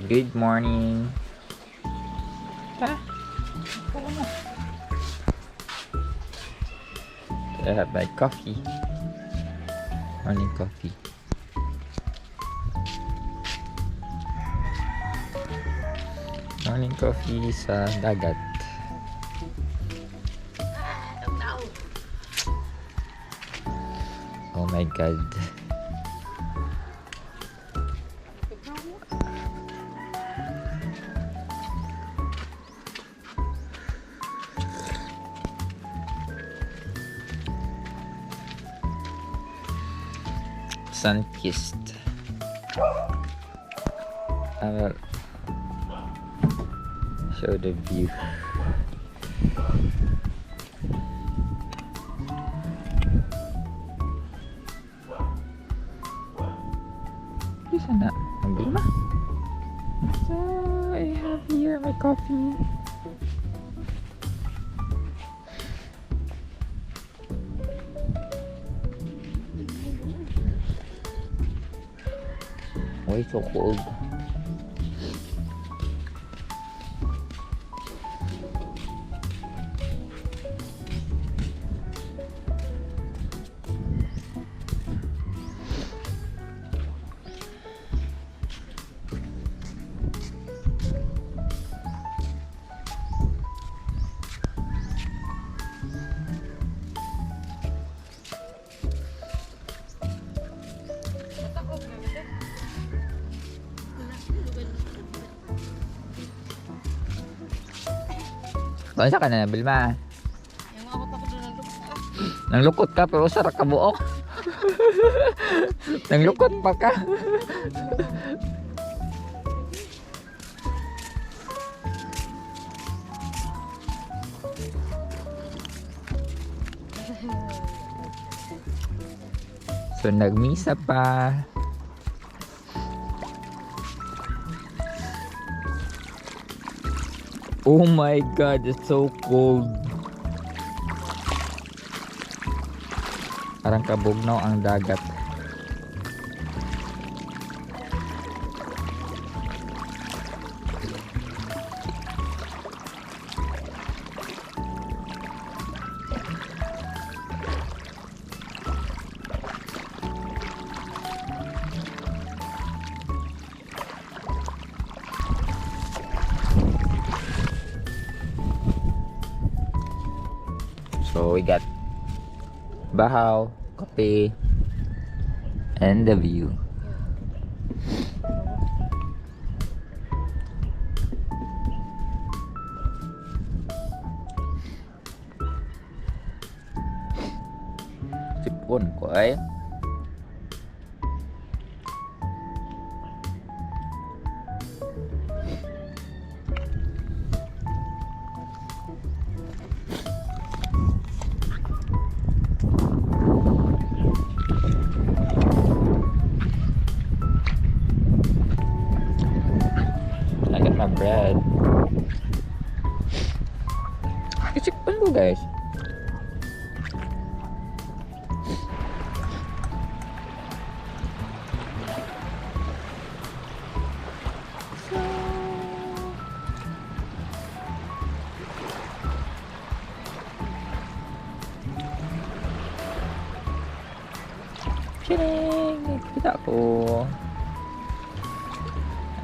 Good morning. Tara. Tara na. I have my coffee. Morning coffee. Morning coffee sa dagat. Oh my God. Sun-kissed. I will show the view. Di sana ambil mah. So I have here my coffee. Why so cold? Kaya ka na, Bilma. Yung abot ako doon ng lukot. Nanglukot ka pero sarak ka buok. Nanglukot pa ka. So nagmisa pa. Oh my God, it's so cold. Parang kabugnaw ang dagat. So we got bahaw, coffee, and the view. Sipon ko ay. I got my bread. Isikpan mo guys. Chiling! Kita ko.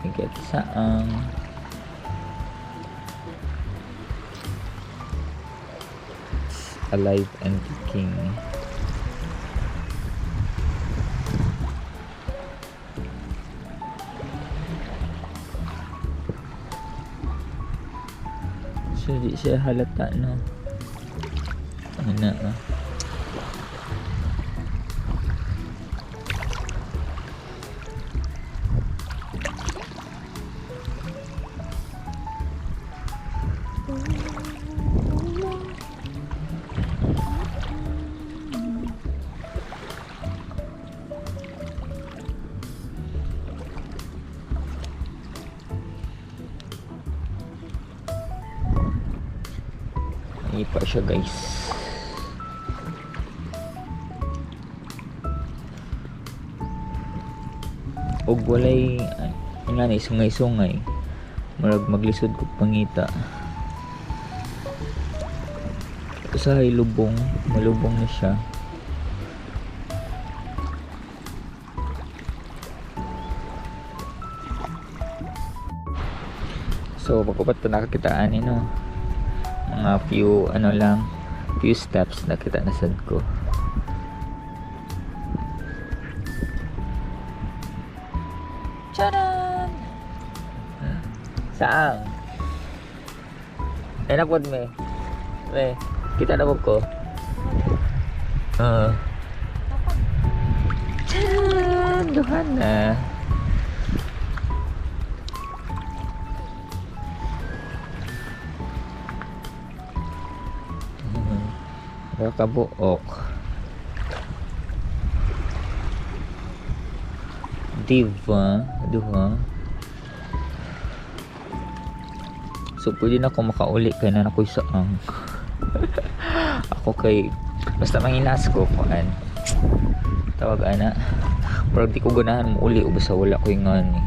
Higit saang alive and kicking. So di siya halata no. Ano na Hindi pa siya guys. Og walay nga ni sungay-sungay murag maglisod ko pangita. Usahay lubong, malubong na siya. So pagkupat pa nakakitaan no, mga few few steps nakita na sad ko. Charan! Saan? Enak buat me. Kita na ko. Charan! Duhan na. Kabuok. Diva, duha. So pwede na ako makauli kay na ako'y saang. Ako kay basta manginas ko kuan. Tawag ana. Pero di ko ganahan mo uli o basta wala ko yung ngani.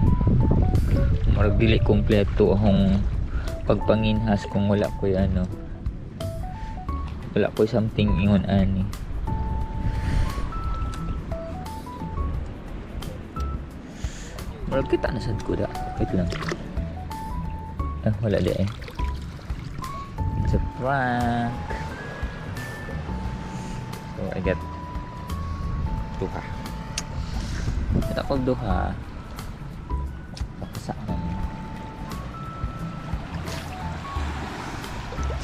Marag dili kompleto akong pagpanginhas kung wala ko yung wala ko something ingon ani. Marag kita na sad ko da. Wait lang. Wala di eh. It's a prank. So I get duha. Kita ko duha. Pakasaan.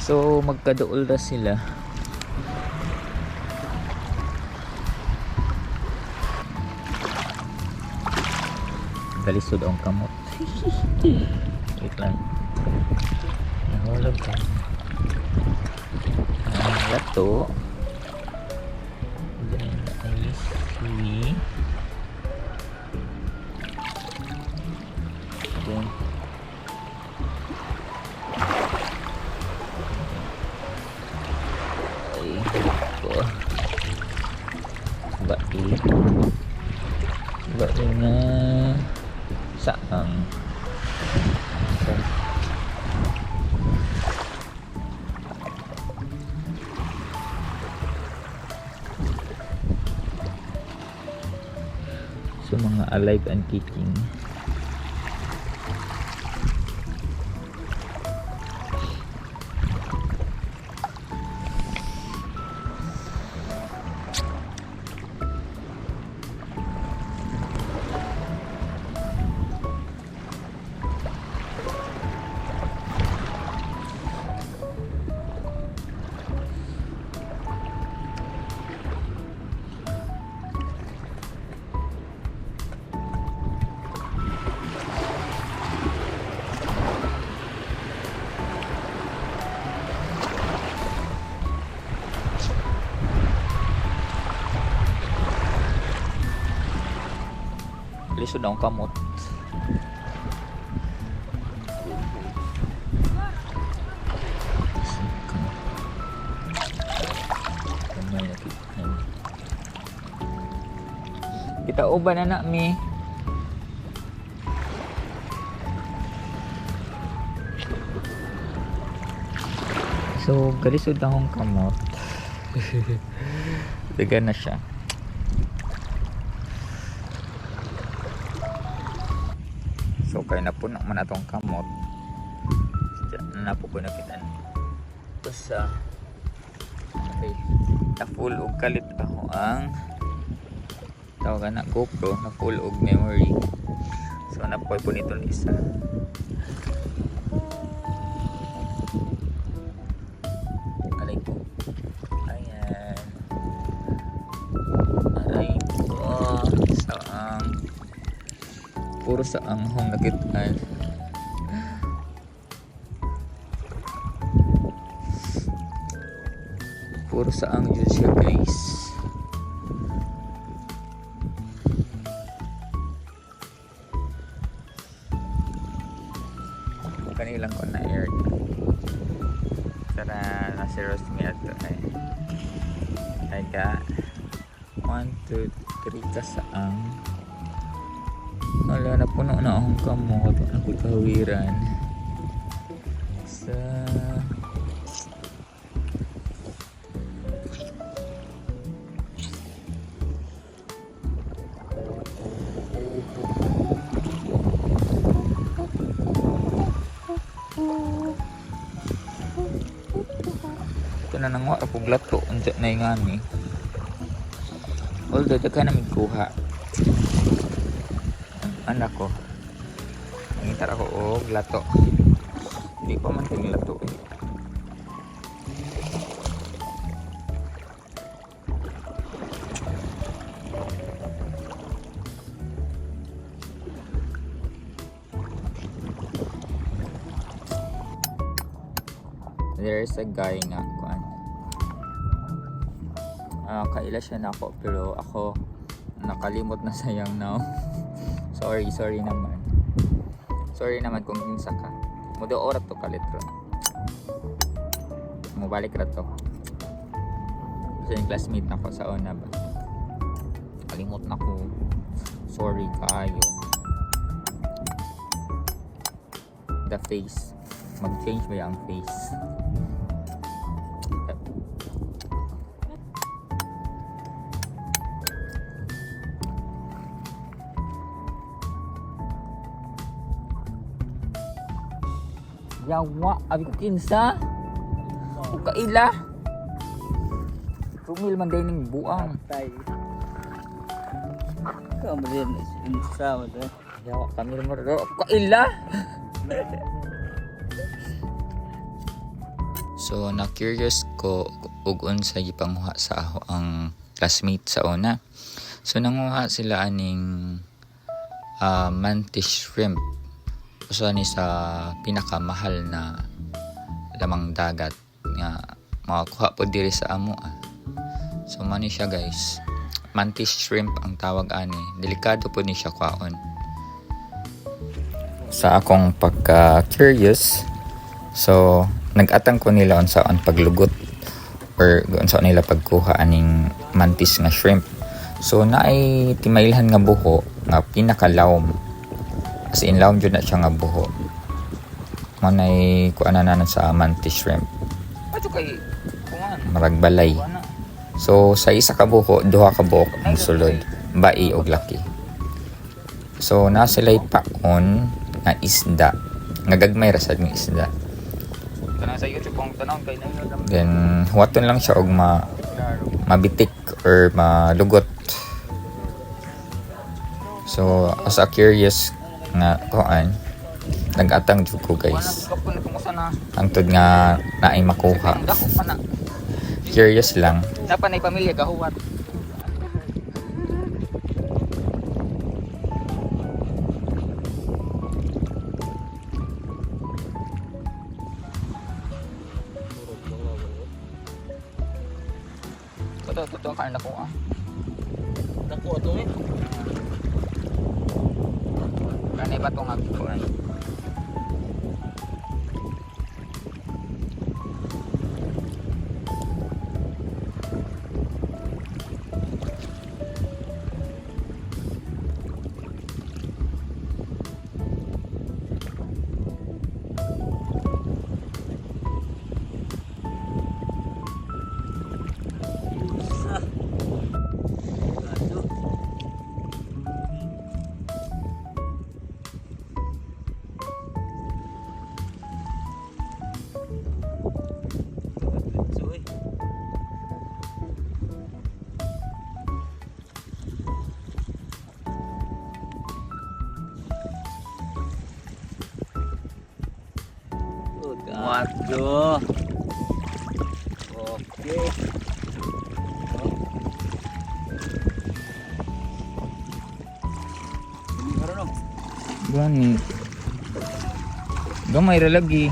So magkaduol na sila. Kalisod ang kamot. Wait lang. Nahulog ka. Ang lato. Then I see. Then Baik na saang. So mga alive and kicking. Lisod na ang kamot. Kita uban na mi. So galisod na akong kamot. Dagan na siya. So kaya na po naman atong kamot. Diyan na po ko nakitaan. Tapos okay, na full og kalit ako ang tawagan na GoPro na full og memory. So na po nito ni isa. Alay ko. Ayan. Alay ko. Puro sa anghong nakitaan. Puro sa ang yun siya guys. Kanilang ko na air. Tara na si Rosemary ato ay. I got 1, 2, 3 ka sa ang Wala na puno na akong kamot. Ako kawiran. Sa... Ito na nang wala pong lato. Andiyan na yung ngani. Although, daghan namin kuha. Ang anak ko. Nangitar ako o lato. Hindi pa man tingin lato eh. There's a guy nga kuan. Kaila siya na ako pero ako nakalimot na sayang now. sorry naman. Sorry naman kung kinsa ka. Mudo oras to kalitro. Mubalik ra to. Kasi yung classmate na ko sa una ba. Kalimot na ko. Sorry kayo. The face. Mag-change ba yung face? Yawa, abi ko kinsa? O kaila? Rumil man din ng buang. Tay. Kamu din sama to. Yawa, kami mo ro. Kaila? So, na-curious ko ug unsa gipanghuha sa ako ang classmate sa una. So, nanguha sila aning mantis shrimp. Usa ni sa pinakamahal na lamang dagat nga makakuha po diri sa amo. So, mani siya guys. Mantis shrimp ang tawag ani. Delikado po ni siya kwaon. Sa akong pagka-curious, so nag-atang ko nila unsaon paglugot or unsaon nila pagkuha aning mantis nga shrimp. So naay timailhan nga buho nga pinakalawom. As in lawom jud na siya nga buho. Manay kuana na sa mantis shrimp. Ato kay kuan maragbalay. So sa isa ka buho, duha ka buhok ang sulod, bai og laki. So nasilay paon nga isda, nga gagmay ra sad nga isda. Sa YouTube kung tanaw kay then huwaton lang siya og mabitik or malugot. So as a curious nga kuan, nag-atang jud ko guys. Hangtod nga naay makuha. Curious lang. Dapat na pamilya gahuwat. Ito ang kain ako Dako to eh. Kanay ba itong agpuan? Waduh. Oke. Ini karon. Gani. Gamay ra lagi.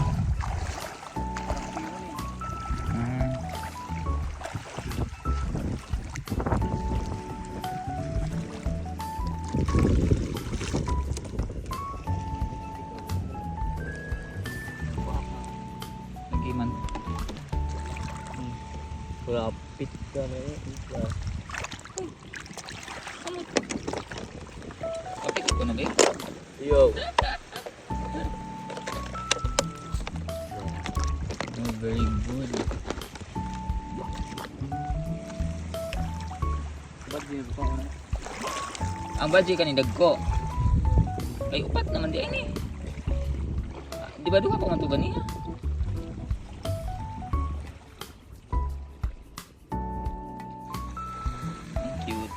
Lagi man. Rapit ka na eh. Okay ko na ba? Yo. Oh, very good. Ba't di ko na? Ang budget ka ni Dagko. Ay, upat naman di ay ni. Di ba doon ka pa matugan niya? Ang cute.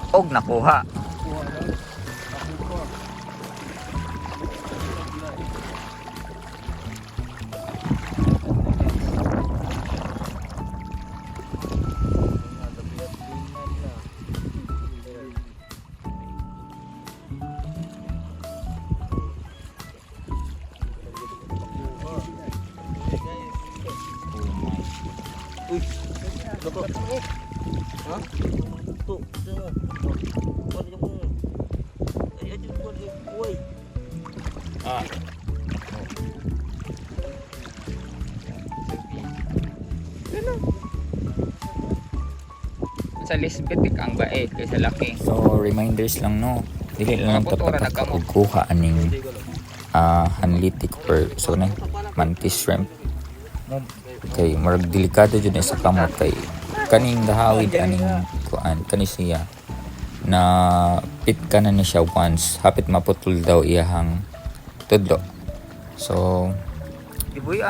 Og nakuha. Kuha lang. Ako ko. Uy, dapat. Ha? Tuh, tengok. Kau ni jemput. Ay, jemput dia. Oi. Ah. Sa Lisbeth ang bae kaysa laki. So reminders lang no. Dili lang tapat ako kuha aning hanlitik or so na mantis shrimp. Kay murag delikado jud sa kamot kay kaning dahawid aning kuan kani siya na pit ka na ni siya once hapit maputol daw iyahang tudlo. So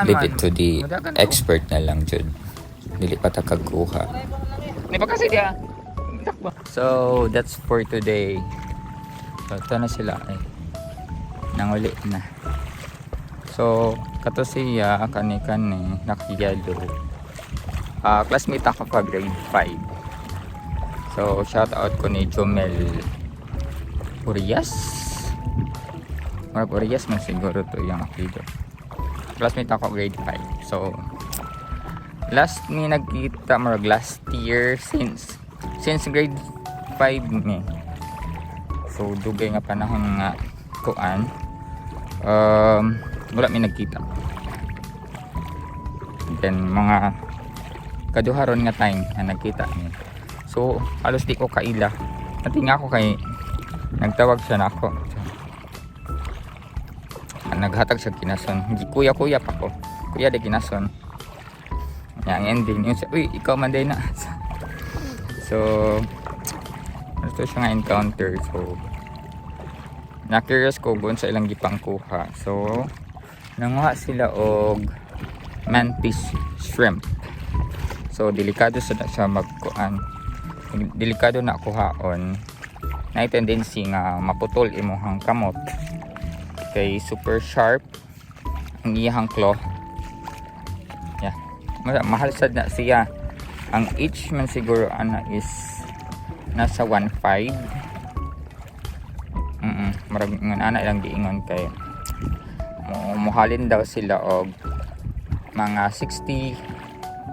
leave it to the expert na lang jud. Dili pa ta kagkuha. Ni pa kasi dia. So that's for today. So ito na sila ay nanguli na. So kato siya kani-kani nakiyalo. Classmate ako pa grade 5. So shout out ko ni Jomel Urias. Mark Urias man siguro to yung apelyido. Classmate ako grade 5. So last ni nagkita marag last year since grade 5 ni. So dugay nga panahon nga kuan wala mi nagkita. Then mga kaduharon nga time na nagkita ni. So halos di ko kaila. Natinga ako kay nagtawag siya na ako. Naghatag siya kinason. Kuya pa ko. Kuya de kinason. Yang ending yun siya, uy, ikaw man din na. So, gusto siya nga encounter. So, na-curious ko kung sa ilang gipang kuha. So, nanguha sila og mantis shrimp. So, delikado siya magkuan. Delikado na kuhaon. Na tendency nga maputol imuhang kamot. Kay super sharp ang iyang claw. Yeah. Mahal sad na siya. Ang each man siguro is nasa 1.5. Marag ana lang giingon kay muhalin daw sila og mga 60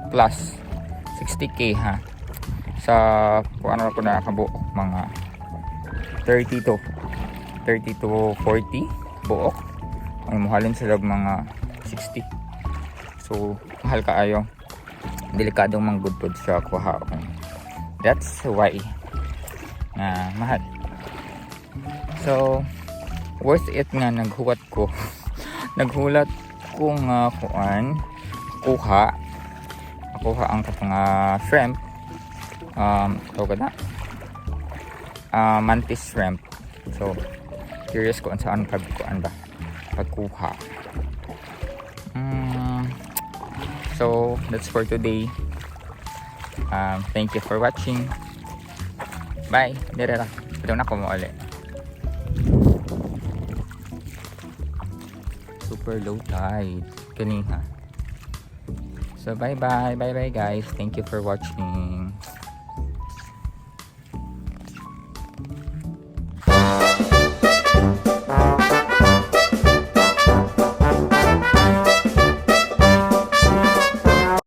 plus 60k ha. Sa kung ano ko na kabuok mga 30 to 40 buok. Ay muhalin sila og mga 60. So mahal kaayo. Delikadong manggudpod siya kuha. That's why na mahal. So worth it nga naghulat ko. Naghulat ko nga kuha ang mga shrimp. Tawag na mantis shrimp. So curious ko saan pagkuan ba pagkuha. So that's for today. Thank you for watching. Bye. Dire ra. Ito na ko mo ulit. Super low tide kanina. So bye guys. Thank you for watching.